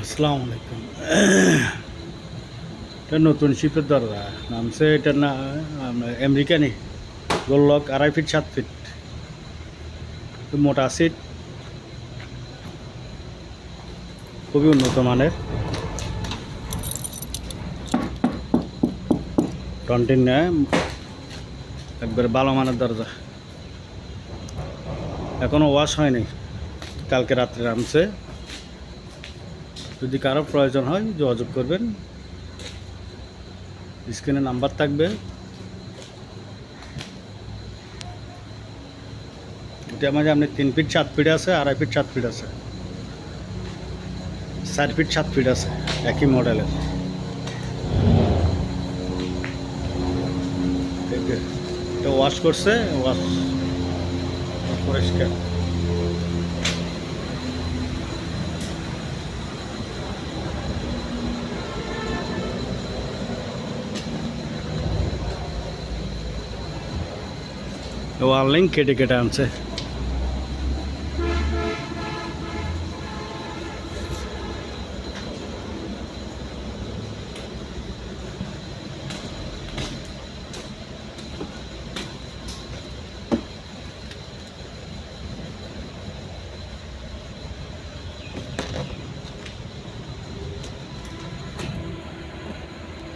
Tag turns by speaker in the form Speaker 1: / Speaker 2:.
Speaker 1: আসসালামু আলাইকুম। এটা নতুন শিপের দরজা নামছে, এটার না আমেরিকানি গোল্লক 2.5 ফিট 7 ফিট, মোটা সিট, খুবই উন্নত মানের। টন্টিন নেয়, একবারে ভালো মানের দরজা। এখনও ওয়াশ হয়নি, কালকে রাত্রে নামছে। যদি কারো প্রয়োজন হয় যোগাযোগ করবেন, স্ক্রিনে নাম্বার থাকবে। এটার মাঝে আপনি 3 ফিট 7 ফিট আছে, 2.5 ফিট 7 ফিট আছে, 4 ফিট 7 ফিট আছে, একই মডেলের। এটা ওয়াশ করছে, ওয়াশ পরিষ্কার। ওয়াল লিঙ্ক কেটে কেটে আনছে।